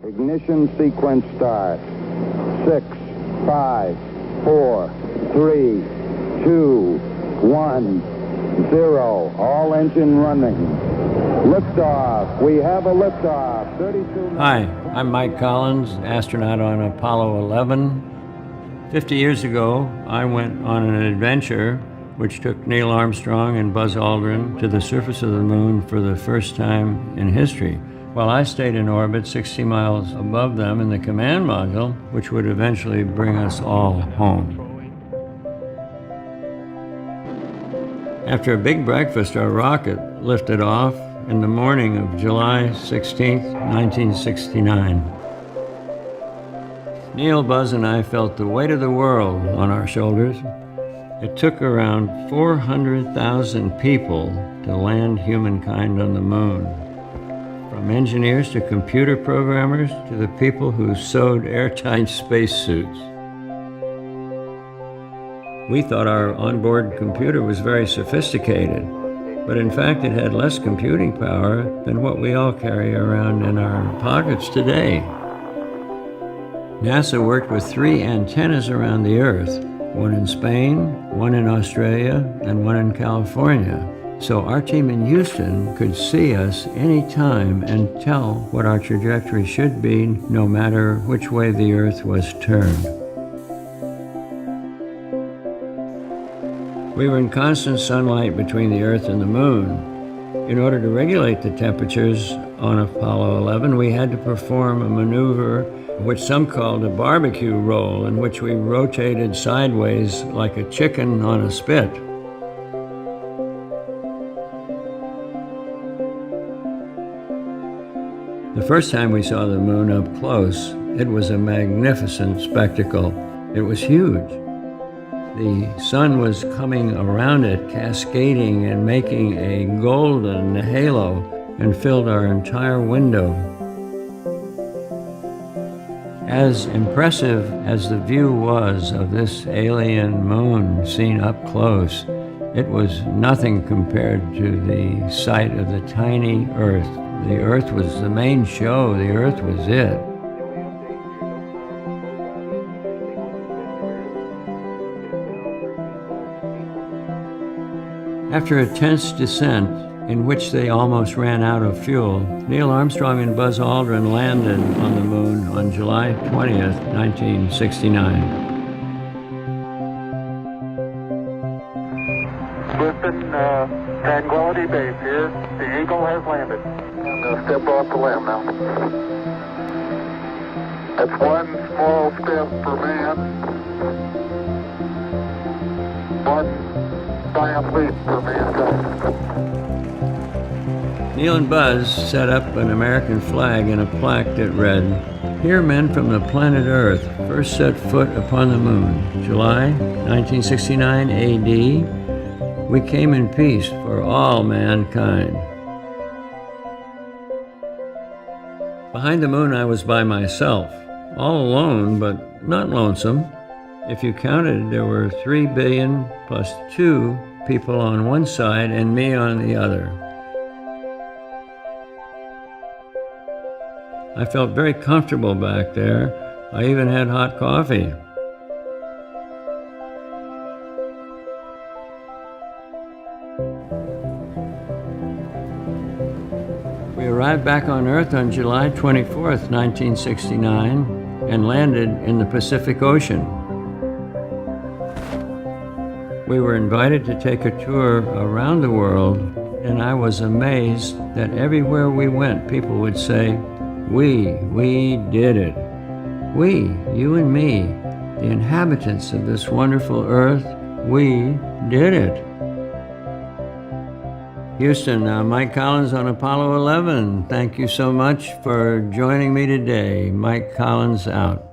Ignition sequence start. 6, 5, 4, 3, 2, 1, 0. All engine running. Liftoff. We have a liftoff. 32. Hi, I'm Mike Collins, astronaut on Apollo 11. 50 years ago, I went on an adventure which took Neil Armstrong and Buzz Aldrin to the surface of the moon for the first time in history, while I stayed in orbit 60 miles above them in the command module, which would eventually bring us all home. After a big breakfast, our rocket lifted off in the morning of July 16, 1969. Neil, Buzz, and I felt the weight of the world on our shoulders. It took around 400,000 people to land humankind on the moon. From engineers to computer programmers to the people who sewed airtight spacesuits. We thought our onboard computer was very sophisticated, but in fact it had less computing power than what we all carry around in our pockets today. NASA worked with 3 antennas around the Earth, one in Spain, one in Australia, and one in California. So our team in Houston could see us anytime and tell what our trajectory should be, no matter which way the Earth was turned. We were in constant sunlight between the Earth and the Moon. In order to regulate the temperatures on Apollo 11, we had to perform a maneuver which some called a barbecue roll, in which we rotated sideways like a chicken on a spit. The first time we saw the moon up close, it was a magnificent spectacle. It was huge. The sun was coming around it, cascading and making a golden halo, and filled our entire window. As impressive as the view was of this alien moon seen up close, it was nothing compared to the sight of the tiny Earth. The Earth was the main show. The Earth was it. After a tense descent in which they almost ran out of fuel, Neil Armstrong and Buzz Aldrin landed on the moon on July 20th, 1969. Listen, Tranquility Base here. The Eagle has landed. I'm going to step off the limb now. That's one small step for man, one giant leap for mankind. Neil and Buzz set up an American flag and a plaque that read, "Here men from the planet Earth first set foot upon the moon. July 1969 AD. We came in peace for all mankind." Behind the moon I was by myself, all alone but not lonesome. If you counted, there were 3 billion plus 2 people on one side and me on the other. I felt very comfortable back there. I even had hot coffee. We arrived back on Earth on July 24th, 1969, and landed in the Pacific Ocean. We were invited to take a tour around the world, and I was amazed that everywhere we went, people would say, we did it. We, you and me, the inhabitants of this wonderful Earth, we did it. Houston, Mike Collins on Apollo 11. Thank you so much for joining me today. Mike Collins out.